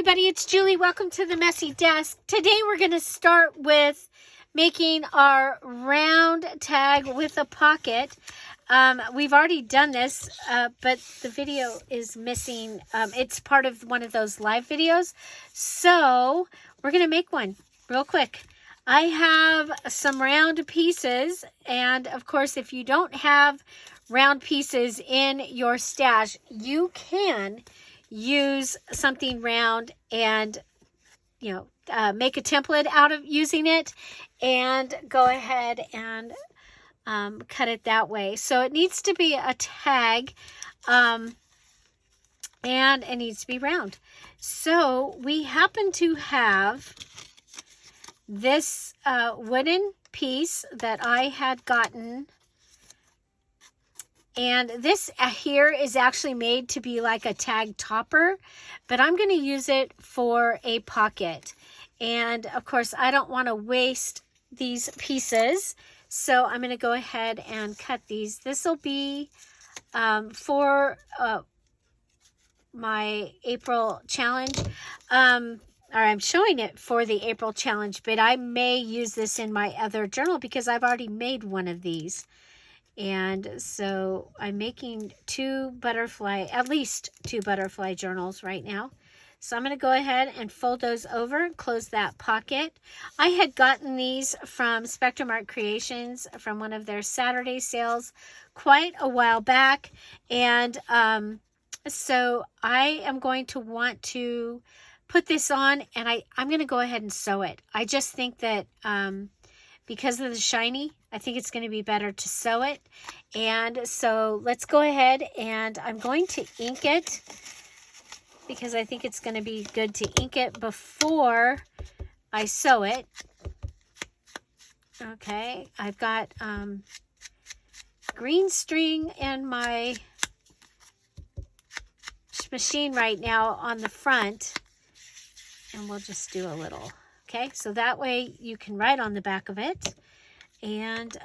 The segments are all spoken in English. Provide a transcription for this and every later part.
everybody, it's Julie. Welcome to the Messy Desk. Today we're going to start with making our round tag with a pocket. We've already done this, but the video is missing. It's part of one of those live videos. So we're going to make one real quick. I have some round pieces, and of course, if you don't have round pieces in your stash, you can use something round and, make a template out of using it and go ahead and cut it that way. So it needs to be a tag, and it needs to be round. So we happen to have this wooden piece that I had gotten, and this here is actually made to be like a tag topper, but I'm going to use it for a pocket. And of course, I don't want to waste these pieces, so I'm going to go ahead and cut these. This will be for my April challenge. Or I'm showing it for the April challenge, but I may use this in my other journal because I've already made one of these. And so I'm making at least two butterfly journals right now. So I'm going to go ahead and fold those over and close that pocket. I had gotten these from Spectrum Art Creations from one of their Saturday sales quite a while back. And so I am going to want to put this on, and I'm going to go ahead and sew it. I just think that because of the shiny, I think it's going to be better to sew it. And so let's go ahead, and I'm going to ink it because I think it's going to be good to ink it before I sew it. Okay, I've got green string in my machine right now on the front. And we'll just do a little, okay? So that way you can write on the back of it. And,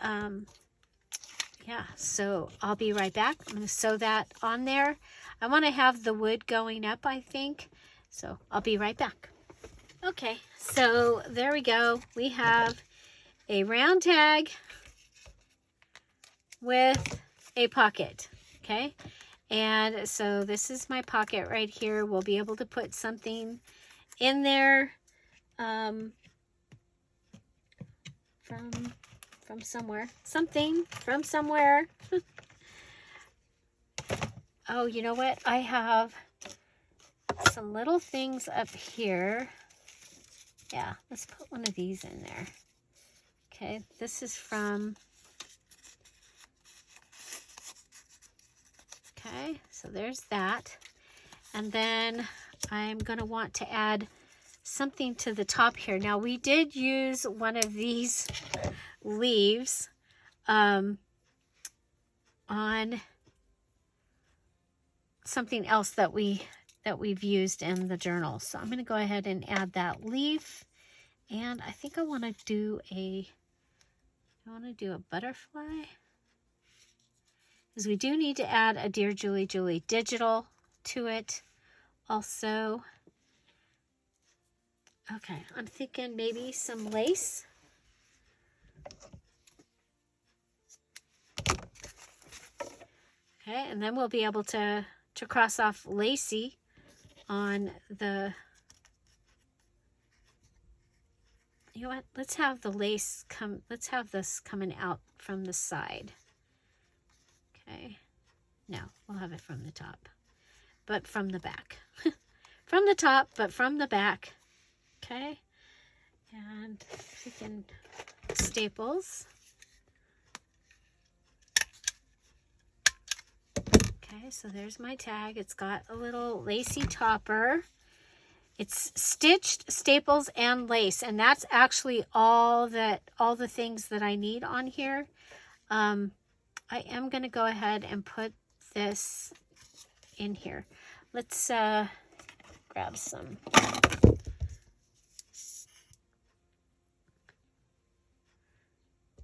yeah, so I'll be right back. I'm going to sew that on there. I want to have the wood going up, I think. So I'll be right back. Okay, so there we go. We have a round tag with a pocket, okay? And so this is my pocket right here. We'll be able to put something in there from somewhere. Something from somewhere. Oh, you know what? I have some little things up here. Yeah, let's put one of these in there. Okay, this is from... Okay, so there's that. And then I'm going to want to add something to the top here. Now, we did use one of these leaves on something else that we've used in the journal. So I'm going to go ahead and add that leaf. And I think I want to do a butterfly, because we do need to add a Dear Julie Julie digital to it also. Okay, I'm thinking maybe some lace. Okay, and then we'll be able to cross off Lacey on the... You know what? Let's have the lace come... Let's have this coming out from the side. Okay. No, we'll have it from the top. But from the back. From the top, but from the back. Okay. And freaking staples. Okay, so there's my tag. It's got a little lacy topper. It's stitched, staples, and lace, and that's actually all the things that I need on here. I am going to go ahead and put this in here. Let's grab some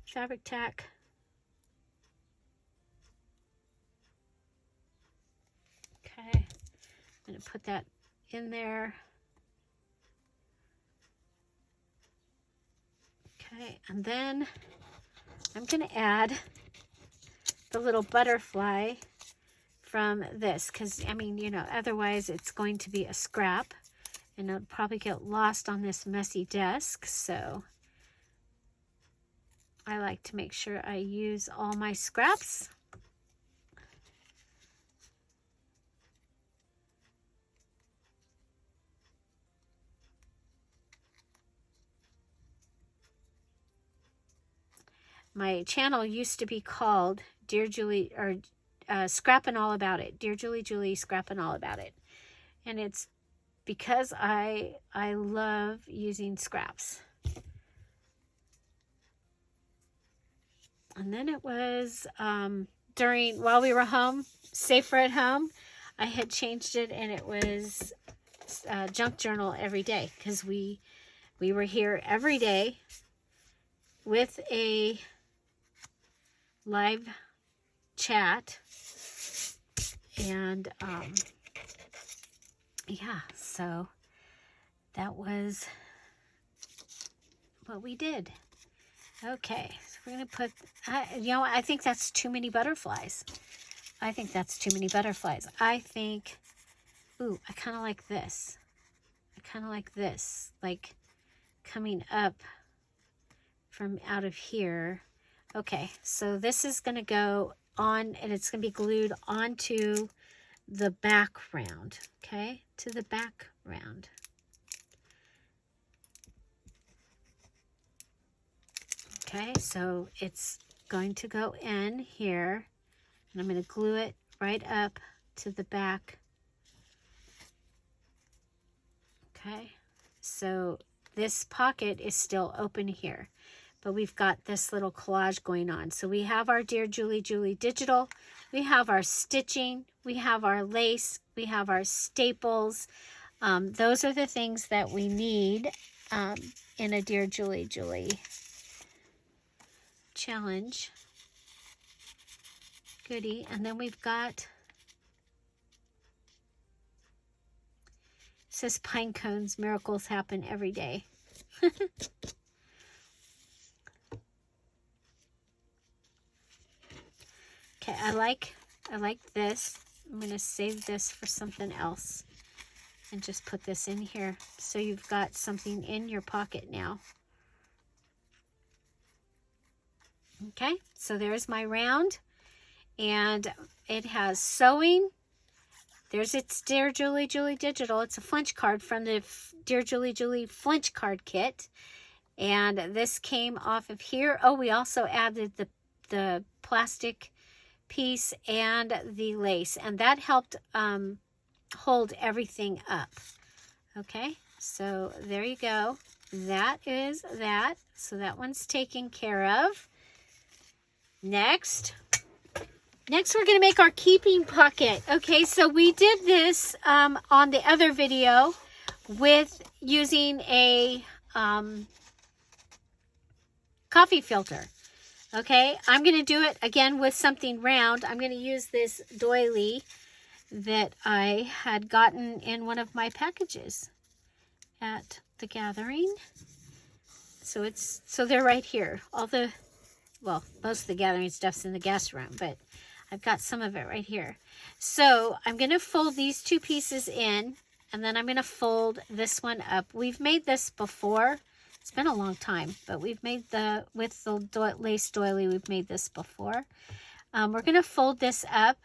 fabric tack. Okay, I'm going to put that in there. Okay, and then I'm going to add the little butterfly from this, because I mean, you know, otherwise it's going to be a scrap and it'll probably get lost on this messy desk. So I like to make sure I use all my scraps. My channel used to be called Dear Julie, or Scrappin' All About It. Dear Julie Julie Scrappin' All About It. And it's because I love using scraps. And then it was while we were home, safer at home, I had changed it, and it was junk journal every day, because we were here every day with a live chat. And yeah, so that was what we did. Okay, so we're going to put, you know, I think that's too many butterflies. I think that's too many butterflies. I think, ooh, I kind of like this. I kind of like this, like coming up from out of here. Okay, so this is going to go on, and it's going to be glued onto the background, okay, to the background. Okay, so it's going to go in here, and I'm going to glue it right up to the back. Okay, so this pocket is still open here, but we've got this little collage going on. So we have our Dear Julie Julie digital, we have our stitching, we have our lace, we have our staples. Those are the things that we need in a Dear Julie Julie challenge goodie. And then we've got, it says pine cones, miracles happen every day. Okay, I like this. I'm going to save this for something else and just put this in here, so you've got something in your pocket now. Okay, so there's my round, and it has sewing. There's its Dear Julie Julie digital. It's a flinch card from the Dear Julie Julie flinch card kit, and this came off of here. Oh, we also added the plastic piece and the lace, and that helped hold everything up. Okay, so there you go. That is that. So that one's taken care of. Next we're going to make our keeping pocket. Okay, so we did this on the other video with using a coffee filter. Okay, I'm going to do it again with something round. I'm going to use this doily that I had gotten in one of my packages at the gathering. So they're right here. Well, most of the gathering stuff's in the guest room, but I've got some of it right here. So I'm going to fold these two pieces in, and then I'm going to fold this one up. We've made this before. It's been a long time, but we've made with the lace doily, we've made this before. We're going to fold this up.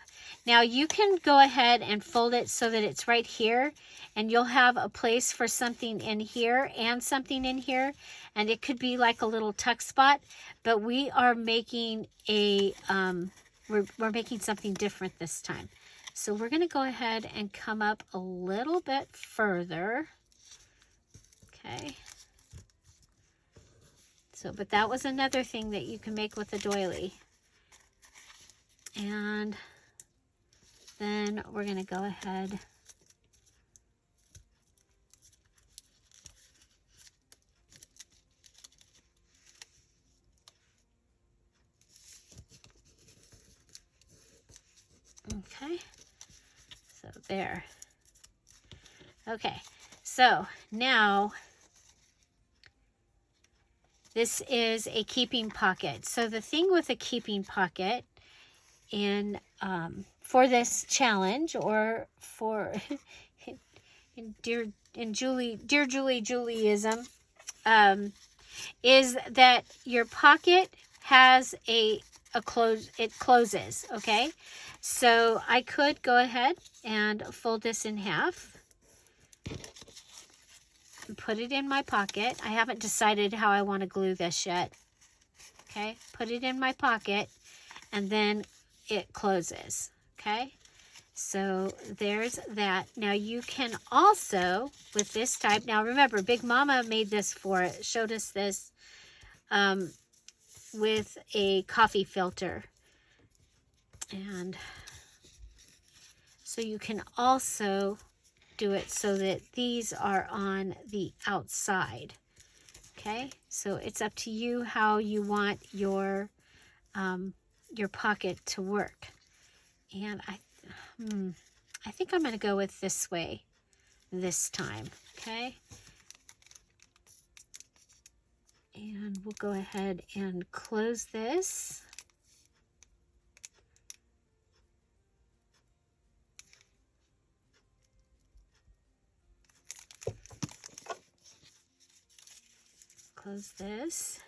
Now you can go ahead and fold it so that it's right here, and you'll have a place for something in here and something in here, and it could be like a little tuck spot, but we are making a, we're making something different this time. So we're going to go ahead and come up a little bit further. Okay. So, but that was another thing that you can make with a doily. And then we're going to go ahead okay, so there. Okay, so now This is a keeping pocket. So the thing with a keeping pocket in for this challenge, or for DearJulieJulieism, is that your pocket has a close. It closes. Okay, so I could go ahead and fold this in half and put it in my pocket. I haven't decided how I want to glue this yet. Okay, put it in my pocket, and then it closes. Okay, so there's that. Now you can also, with this type, now remember, Big Mama made this for it, showed us this with a coffee filter. And so you can also do it so that these are on the outside. Okay, so it's up to you how you want your pocket to work. And I think I'm going to go with this way this time. Okay, and we'll go ahead and close this. Close this.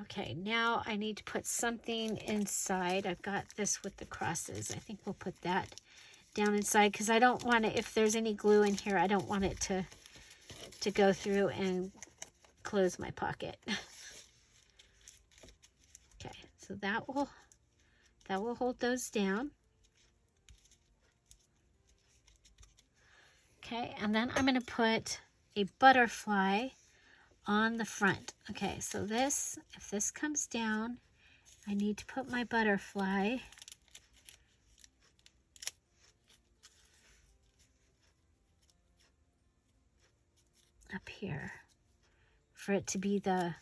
Okay, now I need to put something inside. I've got this with the crosses. I think we'll put that down inside because I don't want it, if there's any glue in here, I don't want it to go through and close my pocket. Okay, so that will hold those down. Okay, and then I'm going to put a butterfly on the front. Okay, so this, if this comes down, I need to put my butterfly up here for it to be the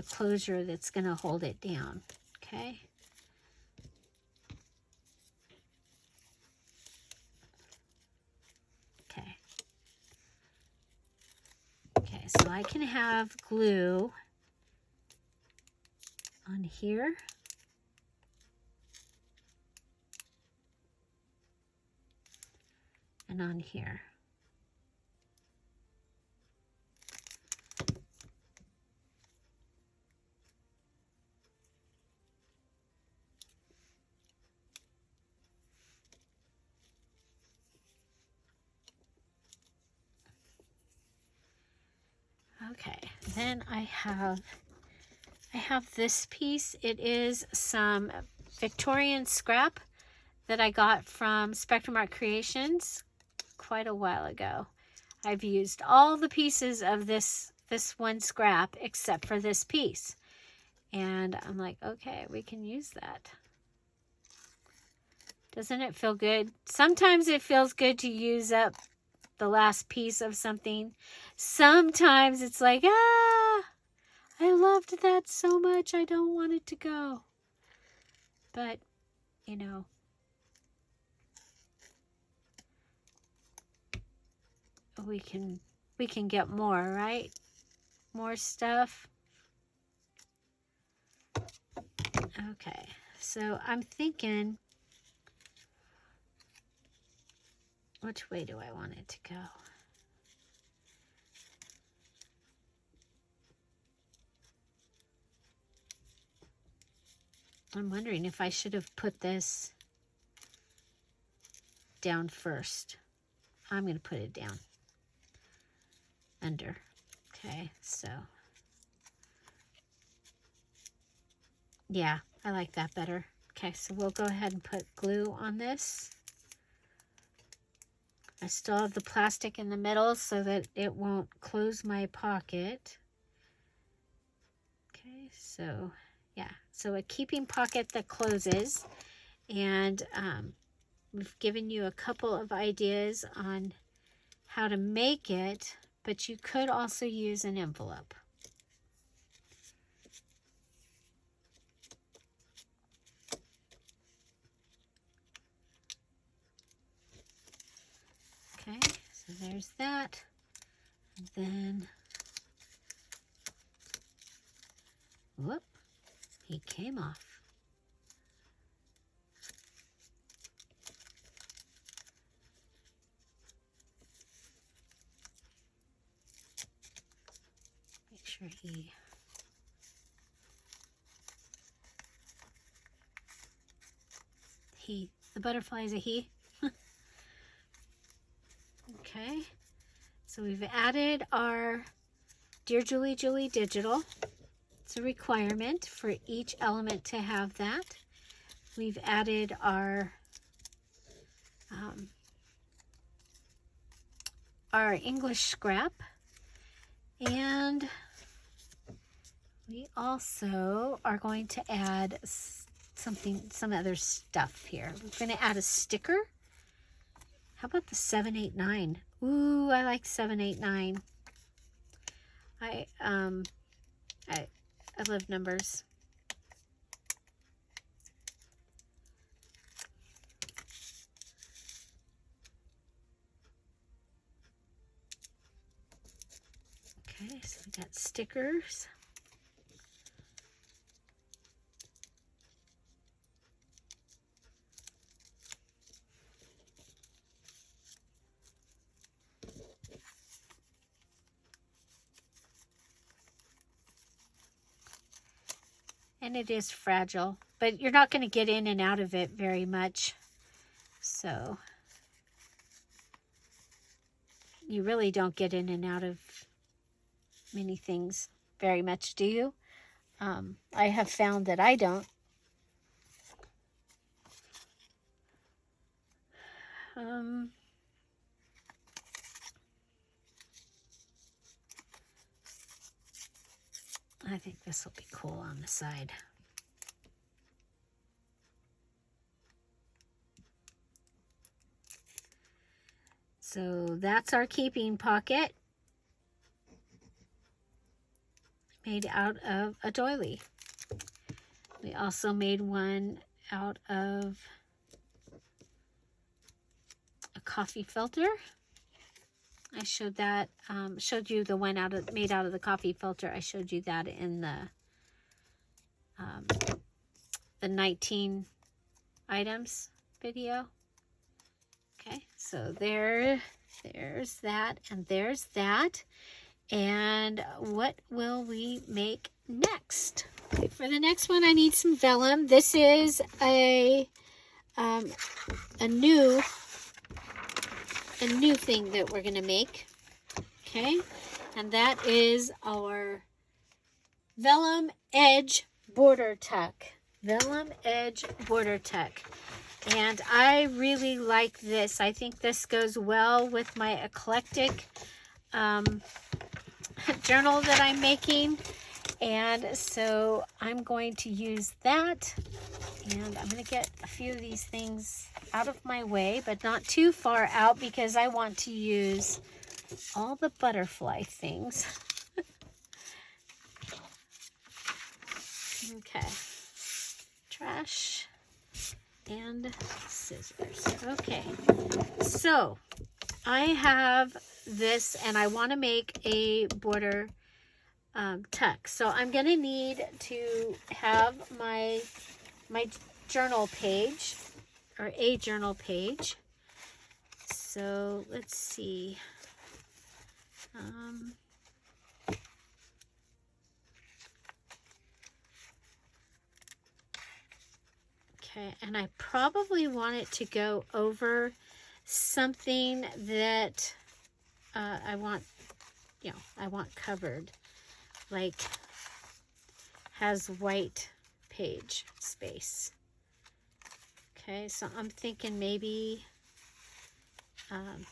closure that's going to hold it down. Okay. Okay. Okay, so I can have glue on here. And on here. Okay, then I have this piece. It is some Victorian scrap that I got from Spectrum Art Creations quite a while ago. I've used all the pieces of this one scrap except for this piece. And I'm like, okay, we can use that. Doesn't it feel good? Sometimes it feels good to use up the last piece of something. Sometimes it's like, I loved that so much, I don't want it to go. But, you know, we can get more, right? More stuff. Okay, so I'm thinking, which way do I want it to go? I'm wondering if I should have put this down first. I'm going to put it down under. Okay, so yeah, I like that better. Okay, so we'll go ahead and put glue on this. I still have the plastic in the middle so that it won't close my pocket. Okay, so yeah, so a keeping pocket that closes. And we've given you a couple of ideas on how to make it, but you could also use an envelope. Okay, so there's that. And then, whoop, he came off. Make sure the butterfly is a he. Okay, so we've added our Dear Julie Julie Digital. It's a requirement for each element to have that. We've added our English scrap, and we also are going to add some other stuff here. We're going to add a sticker. How about the 789? Ooh, I like 789. I love numbers. Okay, so we got stickers. And it is fragile, but you're not going to get in and out of it very much. So you really don't get in and out of many things very much, do you? I have found that I don't. I think this will be cool on the side. So that's our keeping pocket made out of a doily. We also made one out of a coffee filter. I showed that, showed you the one made out of the coffee filter. I showed you that in the 19 items video. Okay, so there's that, and there's that. And what will we make next? Okay, for the next one, I need some vellum. This is a new thing that we're going to make. Okay, and that is our vellum edge border tuck. Vellum edge border tuck. And I really like this. I think this goes well with my eclectic journal that I'm making. And so I'm going to use that. And I'm going to get a few of these things out of my way, but not too far out, because I want to use all the butterfly things. Okay. Trash and scissors. Okay, so I have this, and I want to make a border tuck. So I'm going to need to have my journal page, or a journal page. So let's see. Okay, and I probably want it to go over something that I want covered, like has white page space. Okay, so I'm thinking maybe,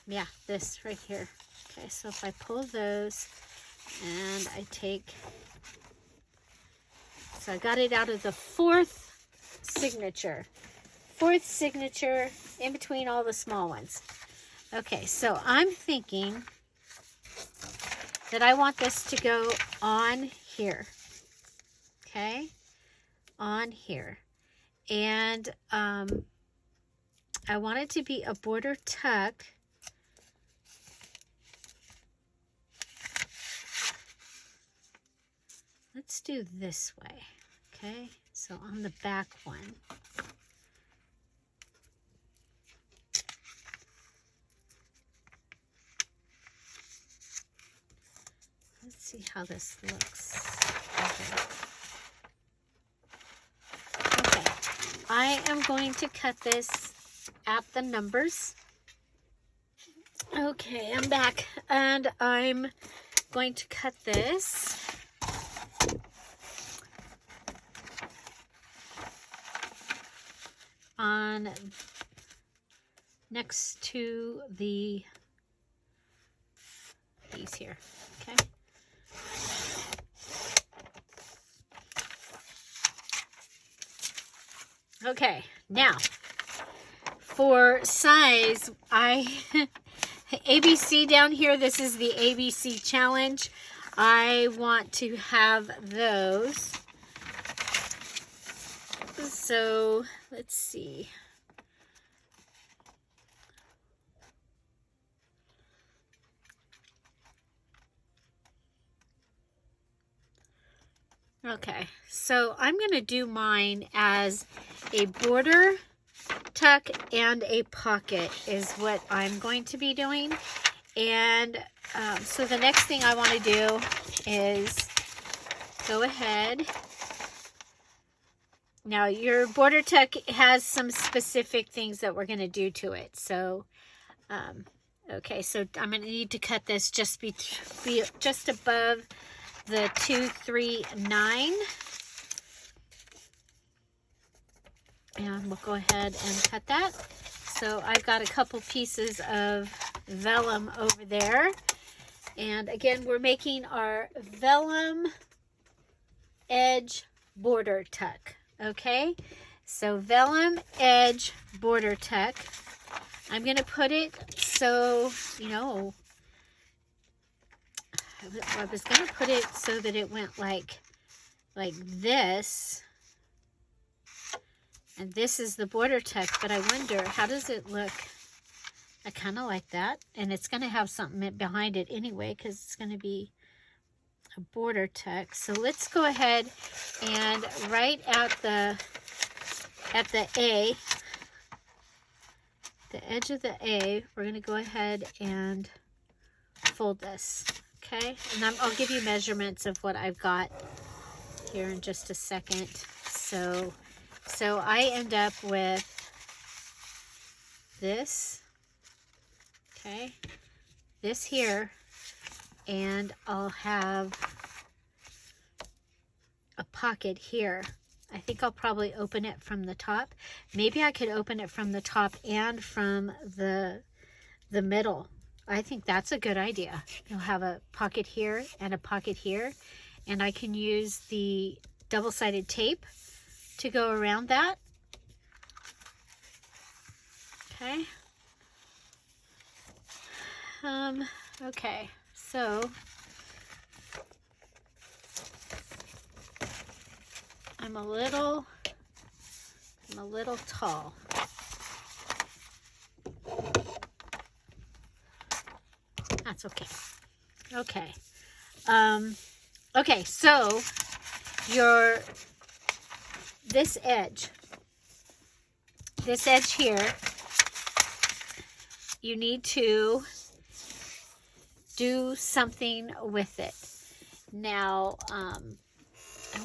yeah, this right here. Okay, so if I pull those and I take, so I got it out of the fourth signature in between all the small ones. Okay, so I'm thinking that I want this to go on here. Okay, on here. And I want it to be a border tuck let's do this way. Okay, so on the back one. Let's see how this looks. Okay, I am going to cut this at the numbers. Okay, I'm back, and I'm going to cut this on next to these here. Okay. Okay, now for size, ABC down here, this is the ABC challenge. I want to have those. So let's see. Okay, so I'm going to do mine as a border, tuck, and a pocket is what I'm going to be doing. And so the next thing I want to do is go ahead. Now your border tuck has some specific things that we're going to do to it. So, okay, so I'm going to need to cut this just be just above the 239, and we'll go ahead and cut that. So I've got a couple pieces of vellum over there, and again, we're making our vellum edge border tuck. Okay, so vellum edge border tuck. I'm going to put it so, you know, I was going to put it so that it went like this. And this is the border tuck, but I wonder, how does it look? I kind of like that. And it's going to have something behind it anyway, because it's going to be a border tuck. So let's go ahead and right at the A, the edge of the A, we're going to go ahead and fold this. Okay, and I'll give you measurements of what I've got here in just a second. So I end up with this, okay, this here, and I'll have a pocket here. I think I'll probably open it from the top. Maybe I could open it from the top and from the middle. I think that's a good idea. You'll have a pocket here and a pocket here, and I can use the double-sided tape to go around that. Okay. Okay, so I'm a little tall. That's okay. Okay. Okay, so this edge here, you need to do something with it. Now, I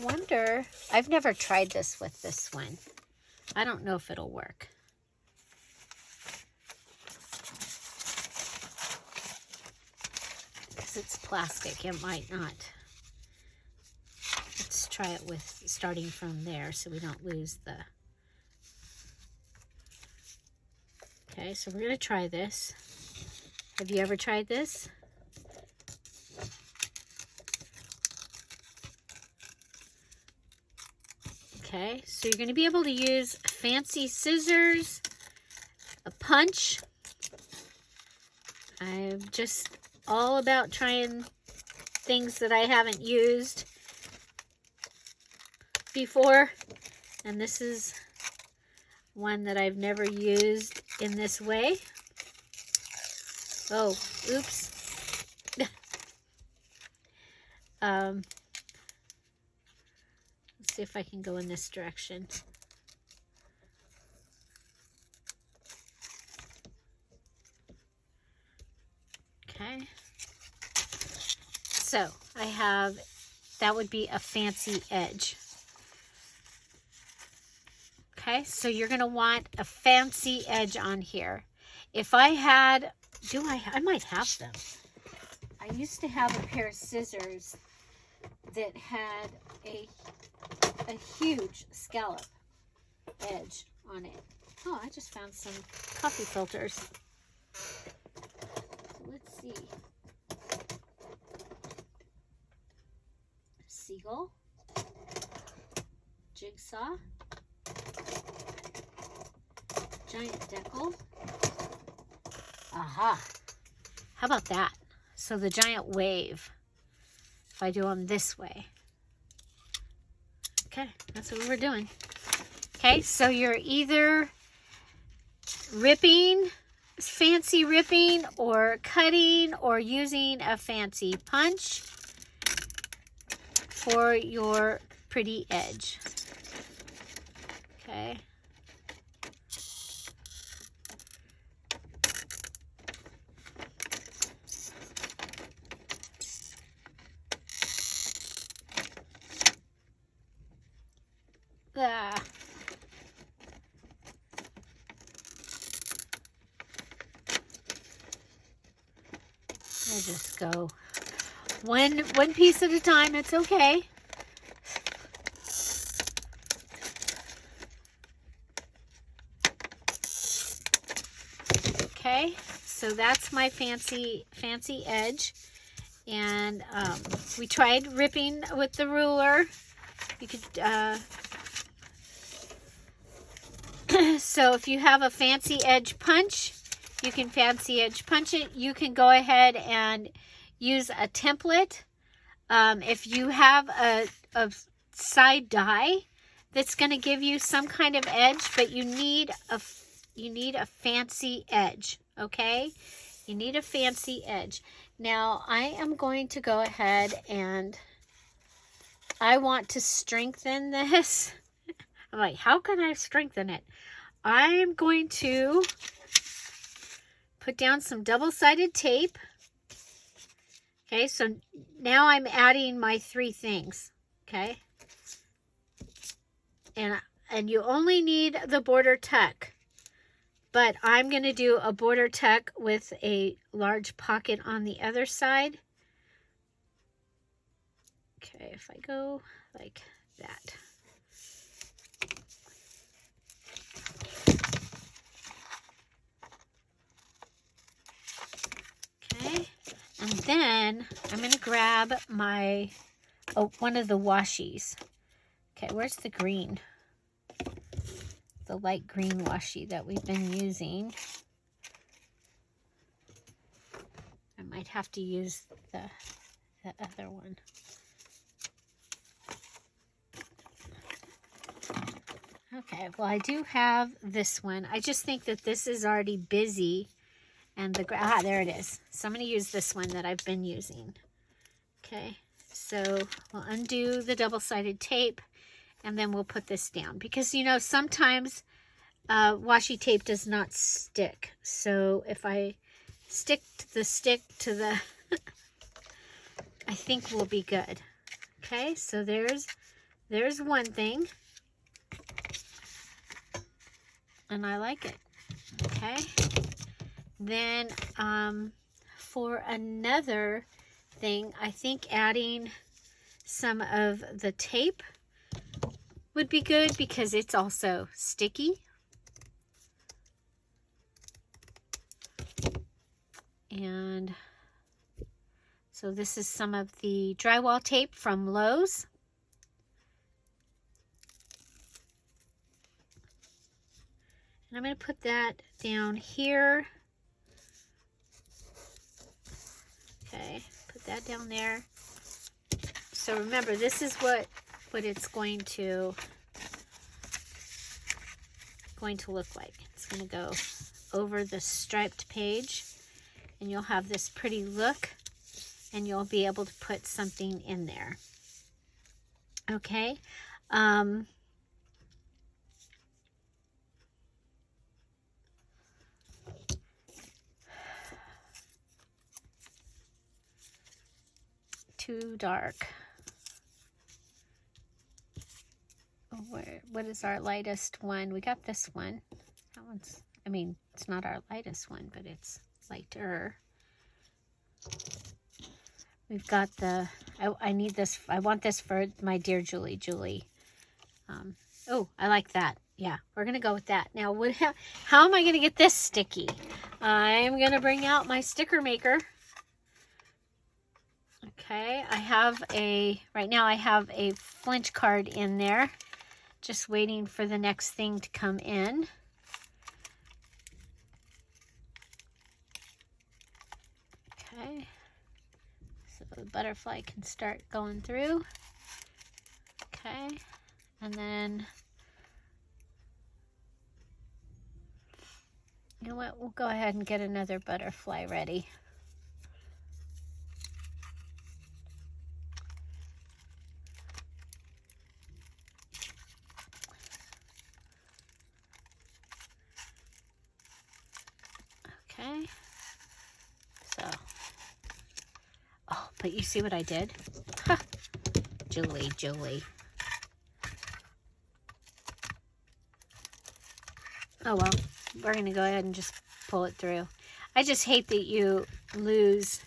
wonder, I've never tried this with this one. I don't know if it'll work. Because it's plastic, it might not. Let's try it with starting from there so we don't lose the... Okay, so we're going to try this. Have you ever tried this? Okay, so you're going to be able to use fancy scissors, a punch. I'm just all about trying things that I haven't used before, and this is one that I've never used in this way. Oh, oops. see if I can go in this direction. Okay. So I have, that would be a fancy edge. Okay, so you're going to want a fancy edge on here. If I had, I might have them. I used to have a pair of scissors that had a huge scallop edge on it. Oh, I just found some coffee filters. So let's see. Seagull, jigsaw, giant decal. Aha! How about that? So the giant wave, if I do them this way. Okay, that's what we're doing. Okay, so you're either ripping, fancy ripping, or cutting, or using a fancy punch for your pretty edge. Okay. Ah. I'll just go one piece at a time. It's okay. Okay, so that's my fancy edge, and we tried ripping with the ruler. You could so if you have a fancy edge punch, you can fancy edge punch it. You can go ahead and use a template. If you have a side die that's going to give you some kind of edge, but you need a fancy edge, okay? You need a fancy edge. Now, I am going to go ahead and I want to strengthen this. I'm like, how can I strengthen it? I'm going to put down some double-sided tape. Okay, so now I'm adding my 3 things, okay? And you only need the border tuck. But I'm going to do a border tuck with a large pocket on the other side. Okay, if I go like that. Okay, and then I'm going to grab my, one of the washies. Okay, where's the green? The light green washi that we've been using. I might have to use the other one. Okay, well, I do have this one. I just think that this is already busy. And there it is. So I'm going to use this one that I've been using. Okay, so we'll undo the double-sided tape. And then we'll put this down. Because, you know, sometimes washi tape does not stick. So if I stick to the I think we'll be good. Okay, so there's one thing. And I like it. Okay. Then for another thing, I think adding some of the tape would be good because it's also sticky. And so this is some of the drywall tape from Lowe's. And I'm going to put that down here. Okay, put that down there. So remember, this is what it's going to look like. It's going to go over the striped page, and you'll have this pretty look, and you'll be able to put something in there. Okay, Too dark. Oh, what is our lightest one? We got this one. That one's, I mean, it's not our lightest one, but it's lighter. We've got the, I need this, I want this for my Dear Julie Julie. Oh, I like that. Yeah, we're going to go with that. Now, how am I going to get this sticky? I'm going to bring out my sticker maker. Okay, right now I have a flinch card in there. Just waiting for the next thing to come in. Okay, so the butterfly can start going through. Okay, and then, you know what, we'll go ahead and get another butterfly ready. Okay, so, oh, but you see what I did? Huh. Julie. Oh well, we're going to go ahead and just pull it through. I just hate that you lose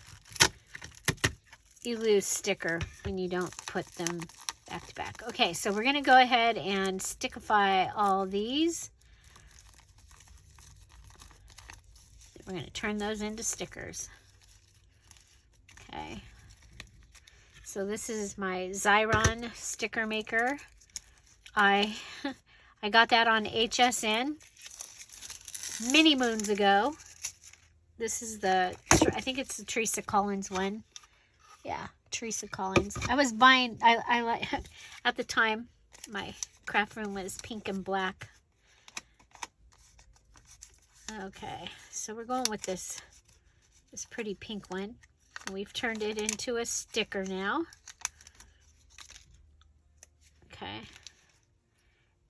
sticker when you don't put them back to back. Okay, so we're going to go ahead and stickify all these. We're going to turn those into stickers. Okay. So this is my Xyron sticker maker. I got that on HSN many moons ago. This is I think it's the Teresa Collins one. Yeah, Teresa Collins. I was buying, I like, at the time, my craft room was pink and black. Okay, so we're going with this pretty pink one. We've turned it into a sticker now. Okay.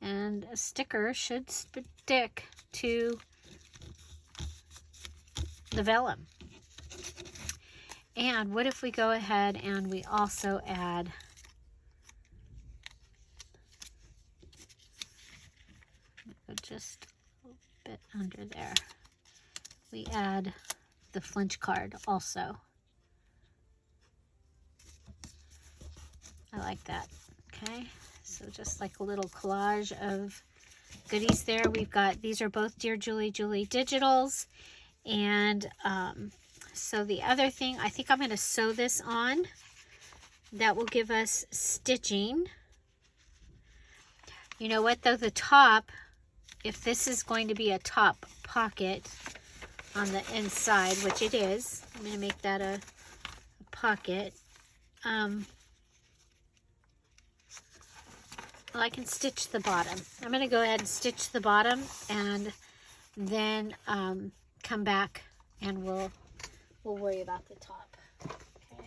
And a sticker should stick to the vellum. And what if we go ahead and we also add just a little bit under there. We add the flinch card also. I like that. Okay, so just like a little collage of goodies there. We've got, these are both Dear Julie Julie digitals. And so the other thing, I think I'm going to sew this on. That will give us stitching. You know what though, the top, if this is going to be a top pocket on the inside, which it is, I'm going to make that a pocket. Well, I can stitch the bottom. I'm going to go ahead and stitch the bottom and then come back and we'll worry about the top. Okay.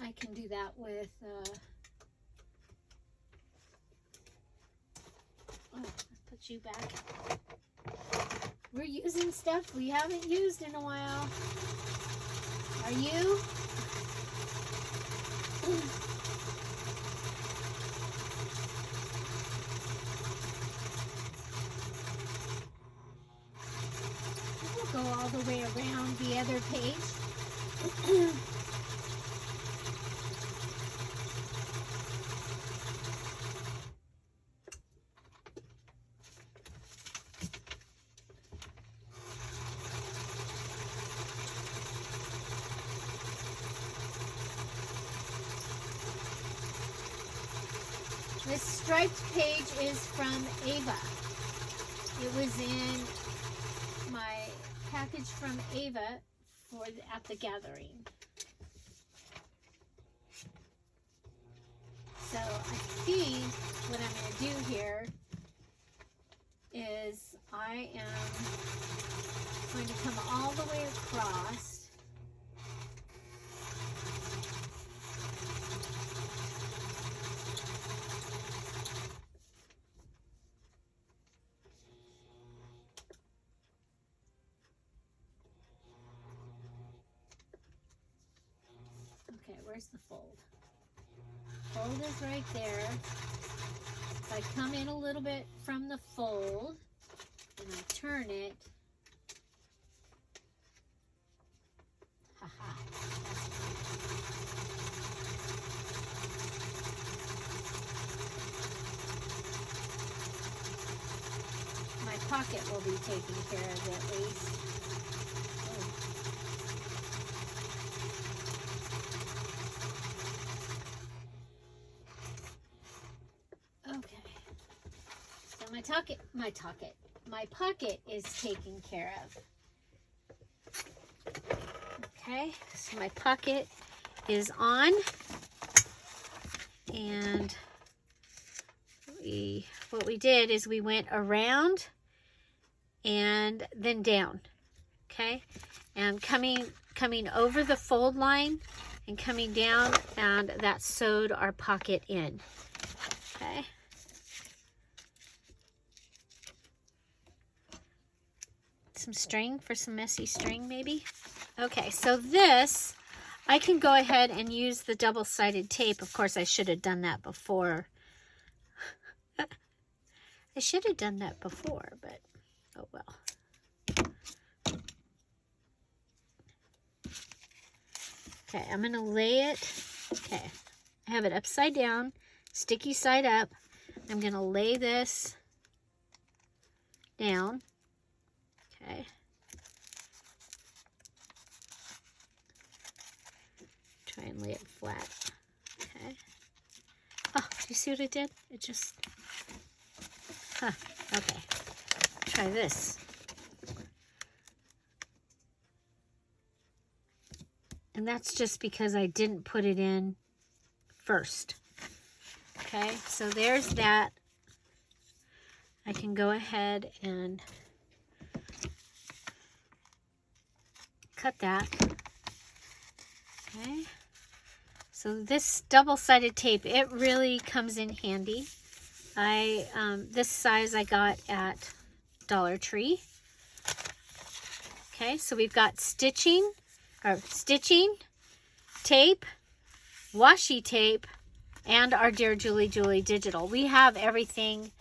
I can do that with oh, let's put you back. We're using stuff we haven't used in a while. Are you? We'll go all the way around the other page. This striped page is from Ava. It was in my package from Ava at the gathering. So I think what I'm going to do here is I am going to come all the way across. Where's the fold? Fold is right there. If I come in a little bit from the fold and I turn it, haha. My pocket will be taking care of it at least. Okay, so my pocket is taken care of. Okay, so my pocket is on, and what we did is we went around and then down. Okay, and coming over the fold line and coming down, and that sewed our pocket in. Okay. Some string for some messy string maybe. Okay, so this, I can go ahead and use the double-sided tape. Of course, I should have done that before. I should have done that before, but oh well. Okay, I'm going to lay it. Okay, I have it upside down, sticky side up. I'm going to lay this down. Okay. Try and lay it flat. Okay. Oh, do you see what it did? It just... Huh. Okay. Try this. And that's just because I didn't put it in first. Okay, so there's that. I can go ahead and cut that. Okay, so this double-sided tape, it really comes in handy. This size I got at Dollar Tree. Okay, so we've got stitching, tape, washi tape, and our Dear Julie Julie digital. We have everything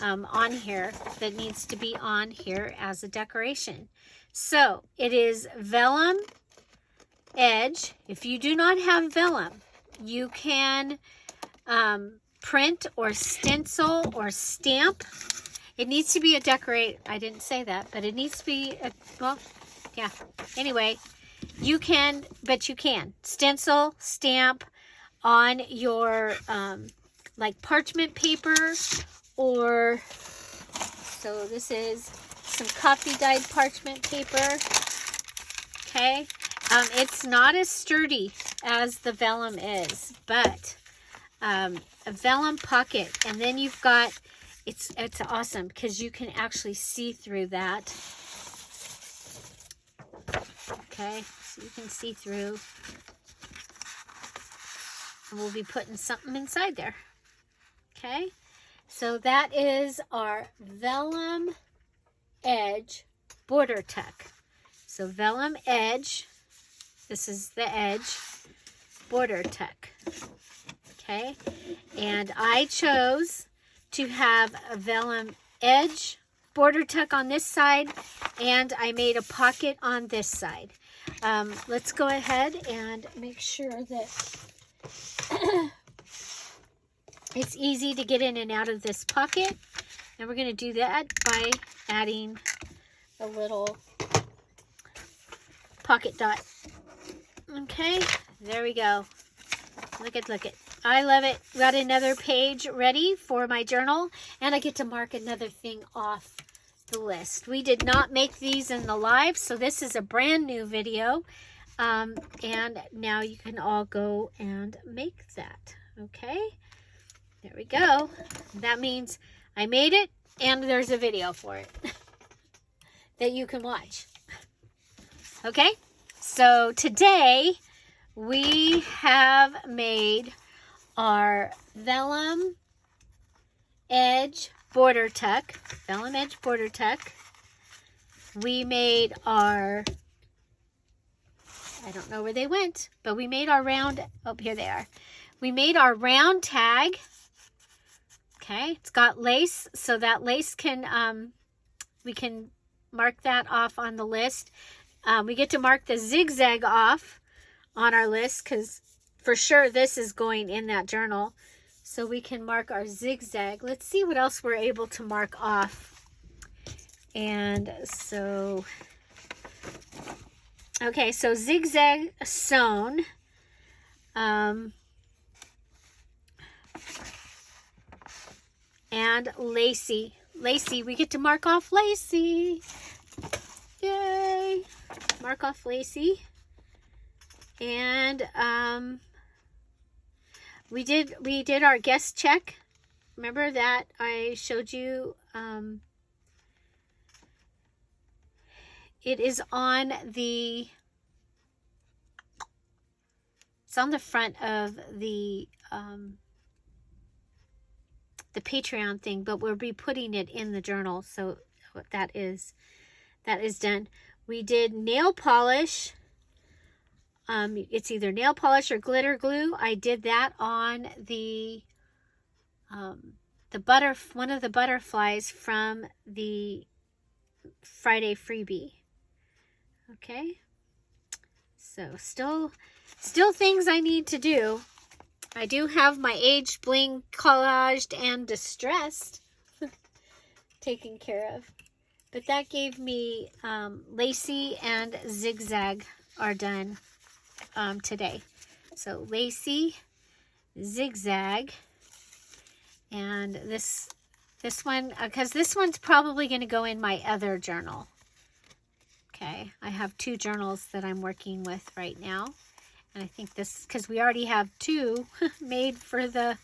on here that needs to be on here as a decoration. So it is vellum edge. If you do not have vellum, you can print or stencil or stamp. It needs to be a decorate. I didn't say that, but it needs to be a, well, yeah. Anyway, you can, but you can stencil, stamp on your like parchment paper, or so this is some coffee dyed parchment paper. Okay, it's not as sturdy as the vellum is, but a vellum pocket, and then you've got it's awesome because you can actually see through that. Okay, so you can see through, and we'll be putting something inside there. Okay, so that is our vellum edge border tuck. So vellum edge, this is the edge border tuck. Okay, and I chose to have a vellum edge border tuck on this side, and I made a pocket on this side. Let's go ahead and make sure that it's easy to get in and out of this pocket, and we're going to do that by adding a little pocket dot. Okay, there we go. Look at I love it. Got another page ready for my journal, and I get to mark another thing off the list. We did not make these in the live, so this is a brand new video, and now you can all go and make that. Okay, there we go. That means I made it, and there's a video for it that you can watch. Okay, so today we have made our vellum edge border tuck. Vellum edge border tuck. We made our I don't know where they went, but we made our round. Oh, here they are. We made our round tag. Okay, it's got lace, so that lace can, we can mark that off on the list. We get to mark the zigzag off on our list because for sure this is going in that journal. So we can mark our zigzag. Let's see what else we're able to mark off. And so, okay, so zigzag sewn. And Lacey. Lacey, we get to mark off Lacey. Yay. Mark off Lacey. And we did our guest check. Remember that I showed you? It is on the, it's on the front of the Patreon thing, but we'll be putting it in the journal. So that is done. We did nail polish. It's either nail polish or glitter glue. I did that on the one of the butterflies from the Friday freebie. Okay, so still things I need to do. I do have my aged, bling, collaged, and distressed taken care of. But that gave me Lacey and zigzag are done today. So Lacey, zigzag, and this one, because this one's probably going to go in my other journal. Okay, I have 2 journals that I'm working with right now. And I think this, because we already have 2 made for the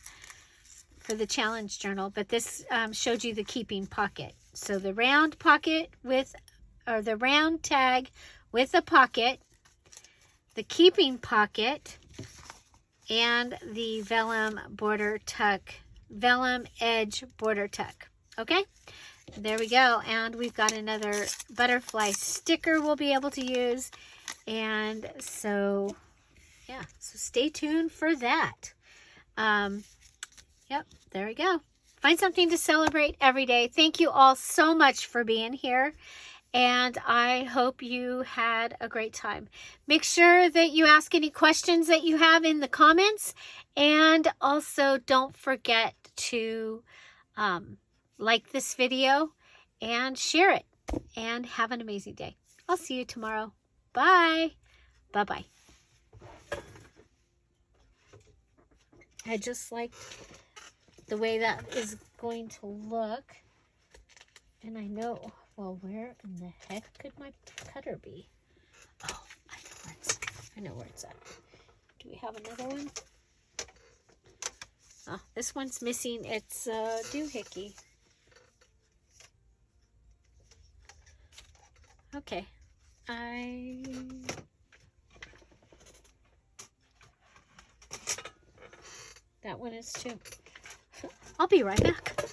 challenge journal, but this showed you the keeping pocket. So the round pocket with, or the round tag with a pocket, the keeping pocket, and the vellum border tuck, vellum edge border tuck. Okay, there we go. And we've got another butterfly sticker we'll be able to use. And so, yeah, so stay tuned for that. Yep, there we go. Find something to celebrate every day. Thank you all so much for being here. And I hope you had a great time. Make sure that you ask any questions that you have in the comments. And also don't forget to like this video and share it. And have an amazing day. I'll see you tomorrow. Bye. Bye-bye. I just like the way that is going to look. And I know, well, where in the heck could my cutter be? Oh, I know where it's at. Do we have another one? Oh, this one's missing its doohickey. Okay. That one is too. I'll be right back.